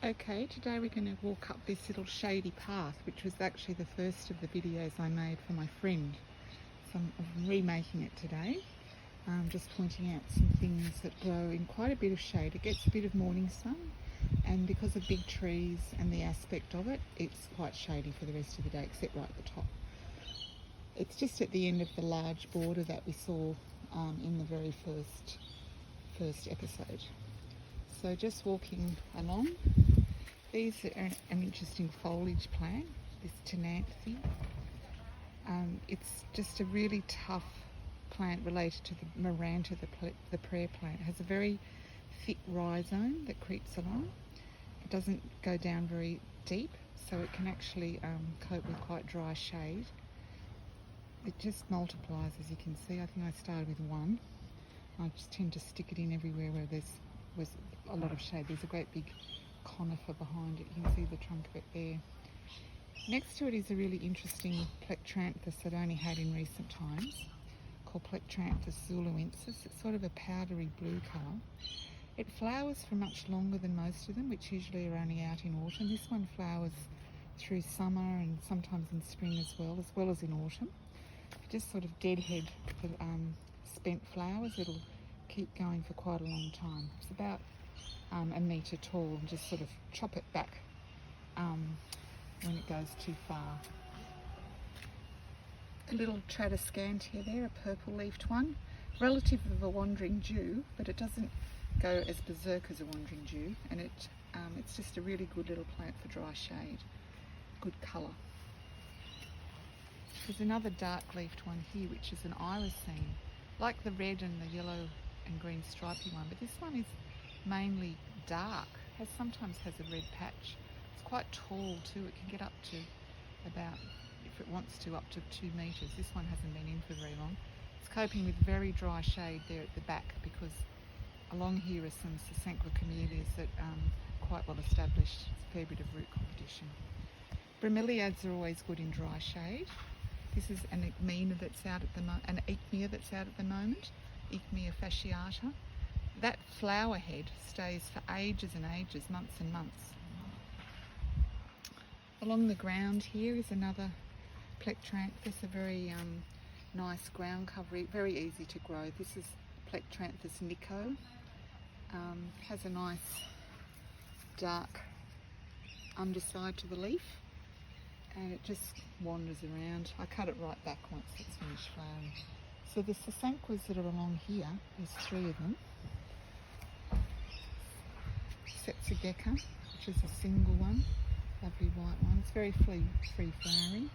Okay, today we're going to walk up this little shady path, which was actually the first of the videos I made for my friend. So I'm remaking it today, just pointing out some things that grow in quite a bit of shade. It gets a bit of morning sun, and because of big trees and the aspect of it, it's quite shady for the rest of the day, except right at the top. It's just at the end of the large border that we saw in the very first episode. So just walking along. These are an interesting foliage plant, this tenanthe. It's just a really tough plant related to the maranta, the prayer plant. It has a very thick rhizome that creeps along. It doesn't go down very deep, so it can actually cope with quite dry shade. It just multiplies, as you can see. I think I started with one. I just tend to stick it in everywhere where there's a lot of shade. There's a great big conifer behind it. You can see the trunk of it there. Next to it is a really interesting plectranthus that I only had in recent times, called Plectranthus zuluensis. It's sort of a powdery blue colour. It flowers for much longer than most of them, which usually are only out in autumn. This one flowers through summer and sometimes in spring as well as in autumn. If you just sort of deadhead the spent flowers, it'll keep going for quite a long time. It's about a metre tall, and just sort of chop it back when it goes too far. A little Tradescantia there, a purple-leafed one, relative of a wandering Jew, but it doesn't go as berserk as a wandering Jew, and it's just a really good little plant for dry shade, good colour. There's another dark-leafed one here, which is an irisine, like the red and the yellow and green stripy one, but this one is mainly dark. Sometimes has a red patch. It's quite tall too. It can get up to about, if it wants to, up to 2 metres. This one hasn't been in for very long. It's coping with very dry shade there at the back, because along here are some Sasanqua camellias that are quite well established. It's a fair bit of root competition. Bromeliads are always good in dry shade. This is an Ichmea that's out at the moment, Ichmea fasciata. That flower head stays for ages and ages, months and months. Along the ground here is another plectranthus, a very nice ground cover, very easy to grow. This is Plectranthus nico. Has a nice dark underside to the leaf, and it just wanders around. I cut it right back once it's finished flowering. So the Sasanquas that are along here, there's 3 of them. Setsugeka, which is a single one, lovely white one. It's very free flowering.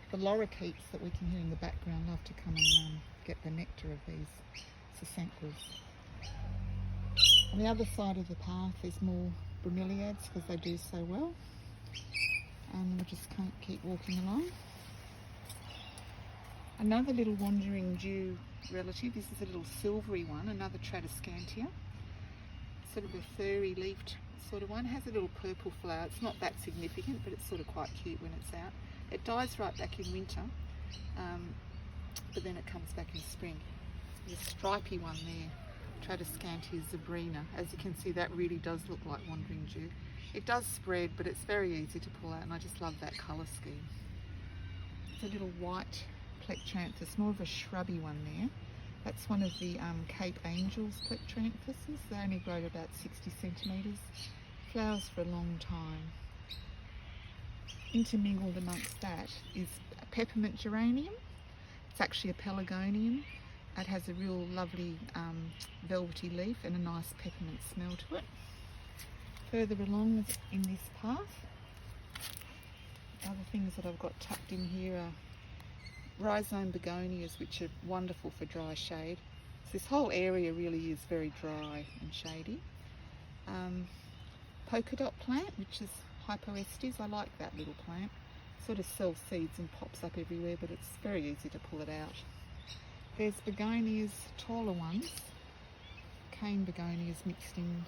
The lorikeets that we can hear in the background love to come and get the nectar of these Sasanquas. On the other side of the path is more bromeliads, because they do so well. And we'll just keep walking along. Another little wandering Jew relative. This is a little silvery one, another Tradescantia. Sort of a furry leafed sort of one. It has a little purple flower. It's not that significant, but it's sort of quite cute when it's out. It dies right back in winter, but then it comes back in spring. There's a stripy one there, Tradescantia zebrina. As you can see, that really does look like wandering Jew. It does spread, but it's very easy to pull out, and I just love that colour scheme. It's a little white plectranthus, more of a shrubby one there. That's one of the Cape Angels plectranthuses. They only grow to about 60 centimetres. Flowers for a long time. Intermingled amongst that is a peppermint geranium. It's actually a pelargonium. It has a real lovely velvety leaf and a nice peppermint smell to it. Further along in this path, other things that I've got tucked in here are rhizome begonias, which are wonderful for dry shade. So this whole area really is very dry and shady. Polka dot plant, which is Hypoestes. I like that little plant. Sort of sells seeds and pops up everywhere, but it's very easy to pull it out. There's begonias, taller ones, cane begonias mixed in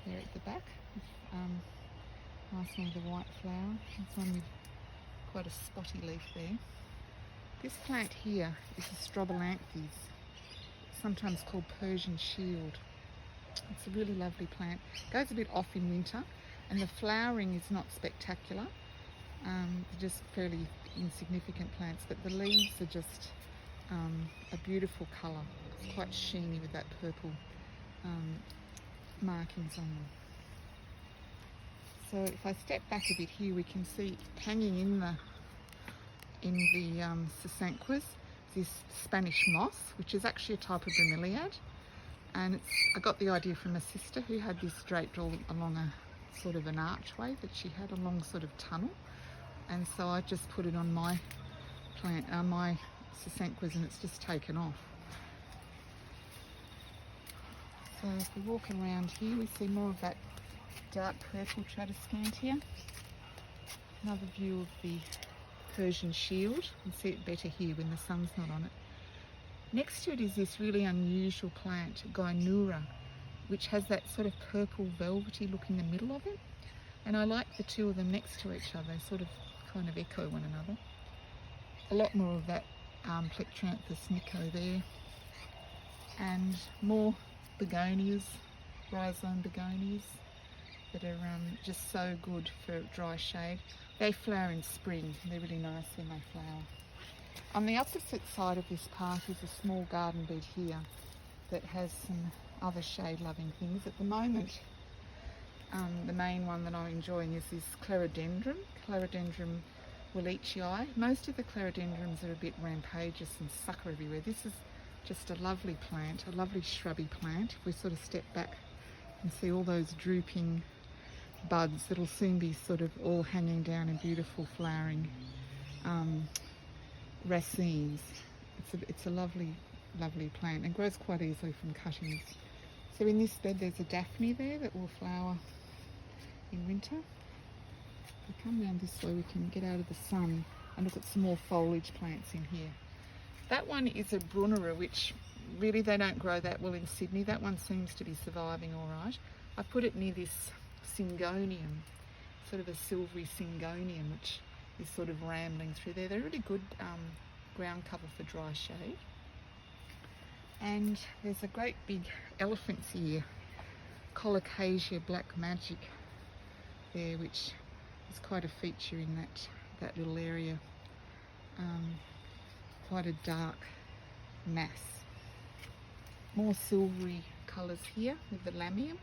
there at the back. Nice one with a white flower. There's one with quite a spotty leaf there. This plant here is a Strobilanthes, sometimes called Persian shield. It's a really lovely plant. It goes a bit off in winter, and the flowering is not spectacular. They're just fairly insignificant plants, but the leaves are just a beautiful colour. It's quite sheeny with that purple markings on them. So if I step back a bit here, we can see hanging in the Sasanquas this Spanish moss, which is actually a type of bromeliad, and I got the idea from my sister, who had this draped all along a sort of an archway that she had, a long sort of tunnel, and so I just put it on my plant, my Sasanquas, and it's just taken off. So if we walk around here, we see more of that dark purple Tradescantia. Another view of the Persian shield. You can see it better here when the sun's not on it. Next to it is this really unusual plant, Gynura, which has that sort of purple velvety look in the middle of it. And I like the two of them next to each other. They sort of kind of echo one another. A lot more of that Plectranthus nico there. And more begonias, rhizome begonias, that are just so good for dry shade. They flower in spring. They're really nice when they flower. On the opposite side of this path is a small garden bed here that has some other shade-loving things. At the moment, the main one that I'm enjoying is this Clerodendron Wellichii. Most of the Clerodendrons are a bit rampageous and sucker everywhere. This is just a lovely plant, a lovely shrubby plant. If we sort of step back and see all those drooping buds that'll soon be sort of all hanging down in beautiful flowering racemes. It's a lovely plant and grows quite easily from cuttings. So in this bed there's a Daphne there that will flower in winter. If we come down this way, we can get out of the sun and look at some more foliage plants in here. That one is a Brunera, which really they don't grow that well in Sydney. That one seems to be surviving all right. I put it near this Syngonium, sort of a silvery Syngonium, which is sort of rambling through there. They're really good ground cover for dry shade. And there's a great big elephant's ear, Colocasia Black Magic there, which is quite a feature in that little area. Quite a dark mass. More silvery colours here with the Lamium.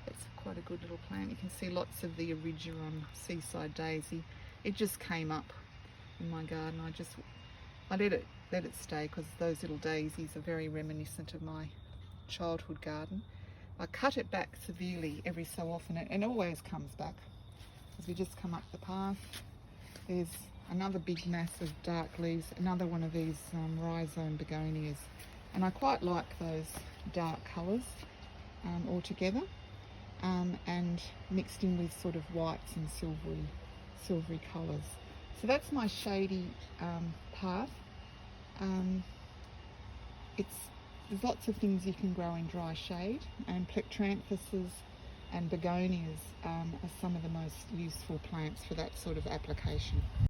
That's quite a good little plant. You can see lots of the Erigeron seaside daisy. It just came up in my garden. I let it stay because those little daisies are very reminiscent of my childhood garden. I cut it back severely every so often, and it always comes back. As we just come up the path, there's another big mass of dark leaves, another one of these rhizome begonias. And I quite like those dark colours altogether, and mixed in with sort of whites and silvery colours. So that's my shady path. There's lots of things you can grow in dry shade, and Plectranthus and begonias are some of the most useful plants for that sort of application.